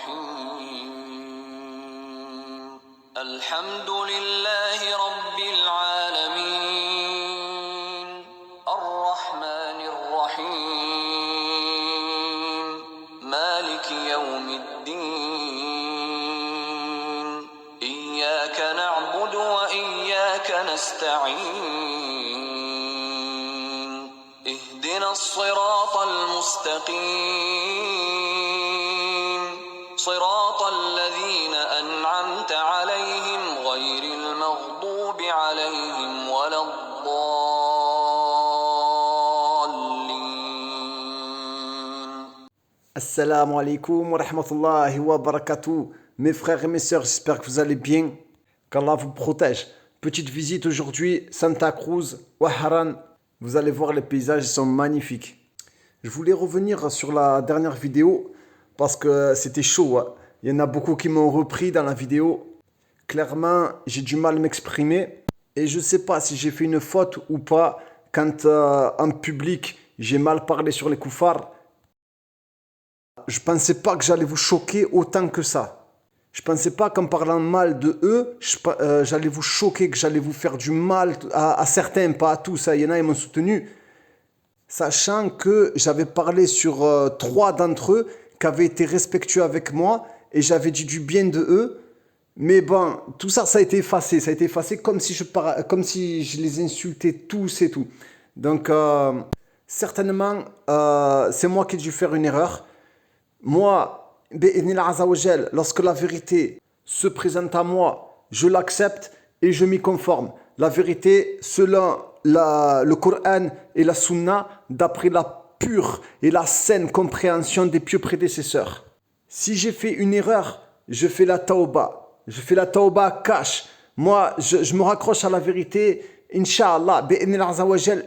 الرحيم الحمد لله رب العالمين الرحمن الرحيم مالك يوم الدين إياك نعبد وإياك نستعين اهدنا الصراط المستقيم صراط الذين أنعمت عليهم غير المغضوب عليهم ولا الضالين. Assalamu alaikum wa rahmatullahi wa barakatuh. Mes frères et mes sœurs, j'espère que vous allez bien. Qu'Allah vous protège. Petite visite aujourd'hui, Santa Cruz, Waharan. Vous allez voir, les paysages sont magnifiques. Je voulais revenir sur la dernière vidéo parce que c'était chaud. Il y en a beaucoup qui m'ont repris dans la vidéo. Clairement, j'ai du mal à m'exprimer et je ne sais pas si j'ai fait une faute ou pas quand en public j'ai mal parlé sur les koufars. Je ne pensais pas que j'allais vous choquer autant que ça. Je ne pensais pas qu'en parlant mal de eux, j'allais vous choquer, que j'allais vous faire du mal à certains, pas à tous. Il y en a, ils m'ont soutenu. Sachant que j'avais parlé sur 3 d'entre eux qui avaient été respectueux avec moi et j'avais dit du bien de eux. Mais bon, tout ça, ça a été effacé. Ça a été effacé comme si je les insultais tous et tout. Donc, certainement, c'est moi qui ai dû faire une erreur. Moi, lorsque la vérité se présente à moi, je l'accepte et je m'y conforme. La vérité, selon le Coran et la Sunna, d'après la pure et la saine compréhension des pieux prédécesseurs. Si j'ai fait une erreur, je fais la tauba. Je fais la tauba cash. Moi, je me raccroche à la vérité, Inch'Allah,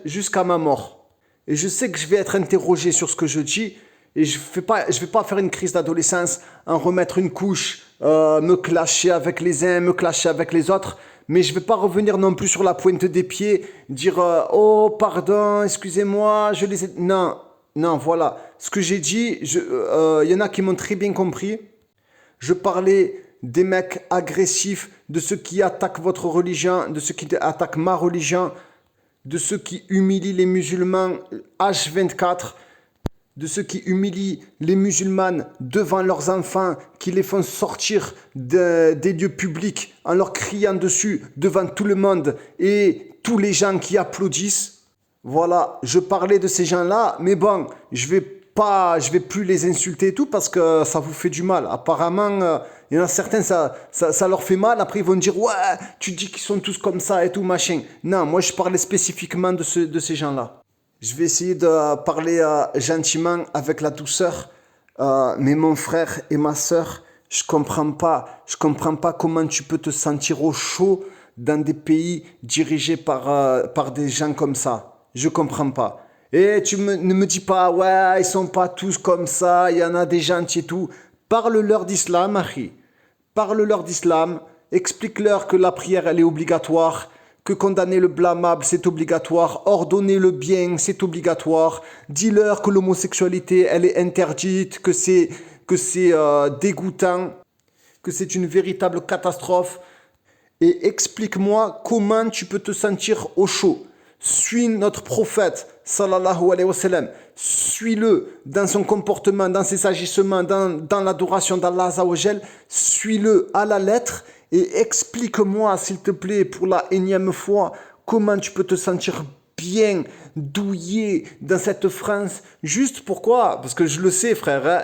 jusqu'à ma mort. Et je sais que je vais être interrogé sur ce que je dis. Et je vais pas faire une crise d'adolescence, en remettre une couche, me clasher avec les uns, me clasher avec les autres. Mais je ne vais pas revenir non plus sur la pointe des pieds, dire oh pardon, excusez-moi, je les ai... Non, voilà. Ce que j'ai dit, y en a qui m'ont très bien compris. Je parlais des mecs agressifs, de ceux qui attaquent votre religion, de ceux qui attaquent ma religion, de ceux qui humilient les musulmans H24, de ceux qui humilient les musulmanes devant leurs enfants, qui les font sortir des lieux publics en leur criant dessus devant tout le monde et tous les gens qui applaudissent. Voilà, je parlais de ces gens-là, mais bon, je vais plus les insulter et tout parce que ça vous fait du mal. Apparemment, il y en a certains, ça leur fait mal. Après, ils vont dire, ouais, tu dis qu'ils sont tous comme ça et tout, machin. Non, moi, je parlais spécifiquement de ces gens-là. Je vais essayer de parler gentiment, avec la douceur. Mais mon frère et ma soeur, je comprends pas comment tu peux te sentir au chaud dans des pays dirigés par des gens comme ça. Je comprends pas. Et ne me dis pas, ouais, ils sont pas tous comme ça, il y en a des gentils et tout. Parle-leur d'islam, Achi. Parle-leur d'islam. Explique-leur que la prière, elle est obligatoire. Que condamner le blâmable, c'est obligatoire. Ordonner le bien, c'est obligatoire. Dis-leur que l'homosexualité, elle est interdite, que c'est dégoûtant, que c'est une véritable catastrophe. Et explique-moi comment tu peux te sentir au chaud. Suis notre prophète, sallallahu alayhi wa sallam. Suis-le dans son comportement, dans ses agissements, dans l'adoration d'Allah azza wa jal. Suis-le à la lettre. Et explique-moi, s'il te plaît, pour la énième fois, comment tu peux te sentir bien, douillé dans cette France. Juste pourquoi? Parce que je le sais, frère, hein,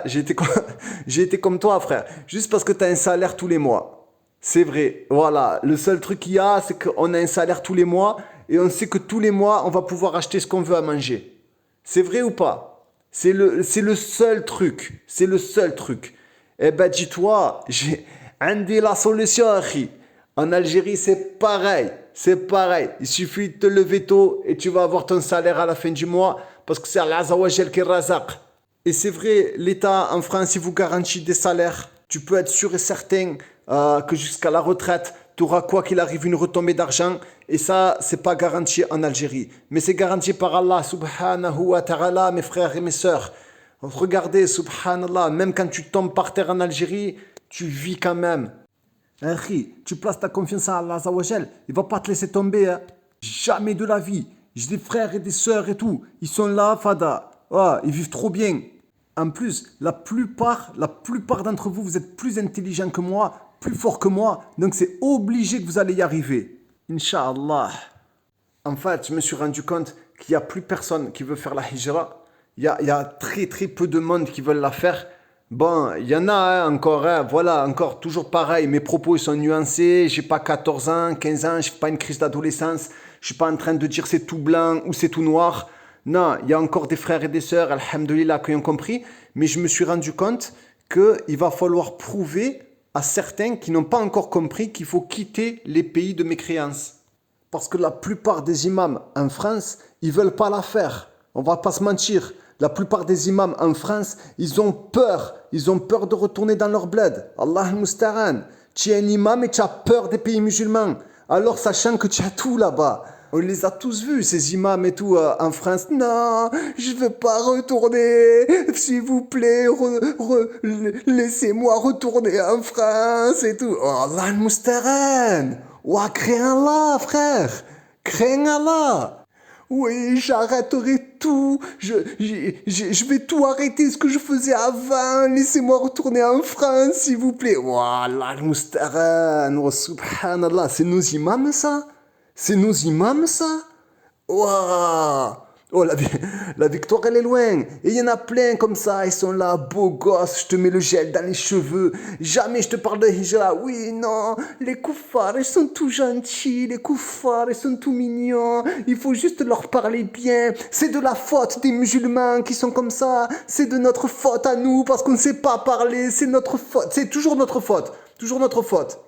j'ai été comme toi, frère. Juste parce que tu as un salaire tous les mois. C'est vrai, voilà. Le seul truc qu'il y a, c'est qu'on a un salaire tous les mois et on sait que tous les mois, on va pouvoir acheter ce qu'on veut à manger. C'est vrai ou pas? C'est le seul truc. C'est le seul truc. Eh ben, dis-toi, Andi la solution, Akhi. En Algérie, c'est pareil. Il suffit de te lever tôt et tu vas avoir ton salaire à la fin du mois parce que c'est Allah Azza wa Jal qui razaq. Et c'est vrai, l'État en France, il vous garantit des salaires. Tu peux être sûr et certain que jusqu'à la retraite, tu auras quoi qu'il arrive une retombée d'argent. Et ça, c'est pas garanti en Algérie. Mais c'est garanti par Allah subhanahu wa ta'ala, mes frères et mes sœurs. Regardez, subhanallah, même quand tu tombes par terre en Algérie, tu vis quand même. Hein, tu places ta confiance à Allah Azawajal, il va pas te laisser tomber. Hein. Jamais de la vie. J'ai des frères et des sœurs et tout. Ils sont là, Fada. Ah, ils vivent trop bien. En plus, la plupart d'entre vous, vous êtes plus intelligents que moi, plus forts que moi. Donc c'est obligé que vous allez y arriver. Inch'Allah. En fait, je me suis rendu compte qu'il n'y a plus personne qui veut faire la hijra. Il y a très très peu de monde qui veulent la faire. Bon, il y en a encore, voilà, encore toujours pareil. Mes propos ils sont nuancés. J'ai pas 14 ans, 15 ans, je fais pas une crise d'adolescence. Je suis pas en train de dire c'est tout blanc ou c'est tout noir. Non, il y a encore des frères et des sœurs, alhamdoulilah, qui ont compris. Mais je me suis rendu compte qu'il va falloir prouver à certains qui n'ont pas encore compris qu'il faut quitter les pays de mécréance. Parce que la plupart des imams en France, ils veulent pas la faire. On va pas se mentir. La plupart des imams en France, ils ont peur. Ils ont peur de retourner dans leur bled. Allah al-Musta'an. Tu es un imam et tu as peur des pays musulmans. Alors sachant que tu as tout là-bas. On les a tous vus, ces imams et tout, en France. Non, je veux pas retourner. S'il vous plaît, laissez-moi retourner en France et tout. Oh, Allah al-Musta'an. Ouah, crains Allah, frère. Crains Allah. Oui, j'arrêterai tout. Je vais tout arrêter ce que je faisais avant. Laissez-moi retourner en France, s'il vous plaît. Wallah, al-Musta'an. Oh, subhanallah. C'est nos imams, ça? C'est nos imams, ça? Waouh! Oh, la victoire, elle est loin. Et il y en a plein comme ça. Ils sont là, beaux gosses. Je te mets le gel dans les cheveux. Jamais je te parle de hijra. Oui, non. Les koufars, ils sont tout gentils. Les koufars, ils sont tout mignons. Il faut juste leur parler bien. C'est de la faute des musulmans qui sont comme ça. C'est de notre faute à nous parce qu'on ne sait pas parler. C'est notre faute. C'est toujours notre faute. Toujours notre faute.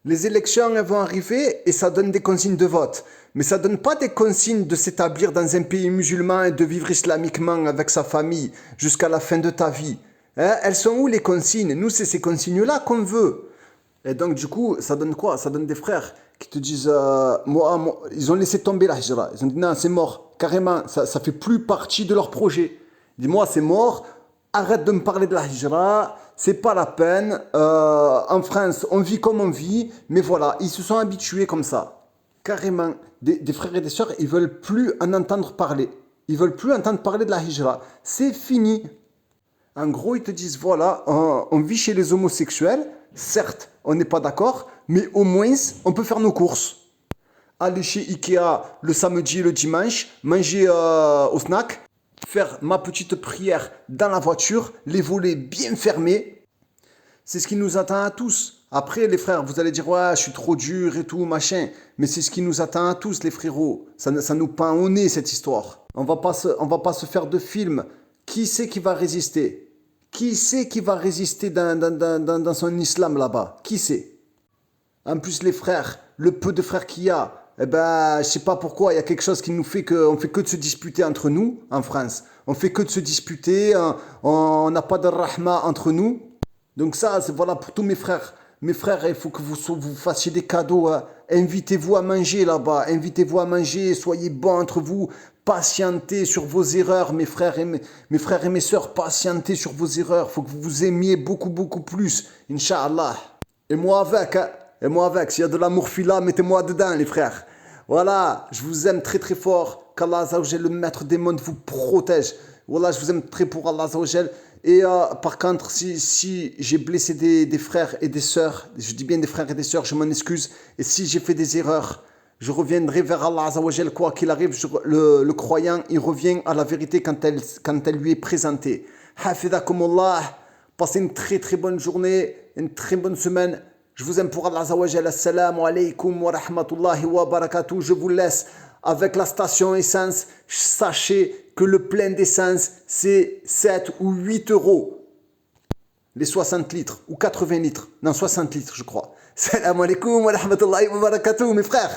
Les élections elles vont arriver et ça donne des consignes de vote. Mais ça ne donne pas des consignes de s'établir dans un pays musulman et de vivre islamiquement avec sa famille jusqu'à la fin de ta vie. Hein? Elles sont où les consignes? Nous, c'est ces consignes-là qu'on veut. Et donc, du coup, ça donne quoi? Ça donne des frères qui te disent moi, ils ont laissé tomber la hijra. Ils ont dit non, c'est mort. Carrément, ça fait plus partie de leur projet. Dis-moi, c'est mort. Arrête de me parler de la hijra. C'est pas la peine. En France, on vit comme on vit. Mais voilà, ils se sont habitués comme ça. Carrément, des frères et des sœurs, ils veulent plus en entendre parler. Ils veulent plus entendre parler de la hijra. C'est fini. En gros, ils te disent, voilà, on vit chez les homosexuels. Certes, on n'est pas d'accord, mais au moins, on peut faire nos courses. Aller chez Ikea le samedi et le dimanche, manger au snack, faire ma petite prière dans la voiture, les volets bien fermés. C'est ce qui nous attend à tous. Après, les frères, vous allez dire, ouais, je suis trop dur et tout, machin. Mais c'est ce qui nous attend à tous, les frérots. Ça nous peint au nez, cette histoire. On va pas se faire de film. Qui c'est qui va résister? Qui c'est qui va résister dans son islam là-bas? Qui c'est? En plus, les frères, le peu de frères qu'il y a, eh ben, je sais pas pourquoi, il y a quelque chose qui nous fait on fait que de se disputer entre nous, en France. On fait que de se disputer, on n'a pas de rahma entre nous. Donc ça, c'est voilà pour tous mes frères. Mes frères, il faut que vous fassiez des cadeaux. Hein. Invitez-vous à manger là-bas. Invitez-vous à manger. Soyez bons entre vous. Patientez sur vos erreurs, mes frères et mes sœurs. Patientez sur vos erreurs. Il faut que vous vous aimiez beaucoup, beaucoup plus. Inch'Allah. Et moi avec. Hein. Et moi avec. S'il y a de l'amour fila, mettez-moi dedans, les frères. Voilà. Je vous aime très, très fort. Qu'Allah Azzawajal, le maître des mondes, vous protège. Voilà, je vous aime très pour Allah Azzawajal. Et par contre, si j'ai blessé des frères et des sœurs, je dis bien des frères et des sœurs, je m'en excuse. Et si j'ai fait des erreurs, je reviendrai vers Allah Azzawajal, quoi qu'il arrive. Le croyant, il revient à la vérité quand elle lui est présentée. Hafidhakumullah, passez une très très bonne journée, une très bonne semaine. Je vous aime pour Allah Azzawajal. Assalamu alaikum wa rahmatullahi wa barakatuh. Je vous laisse avec la station essence. Sachez que le plein d'essence, c'est 7 ou 8 euros. Les 60 litres ou 80 litres. Non, 60 litres, je crois. Salam alaikum wa rahmatullahi wa barakatuh, mes frères.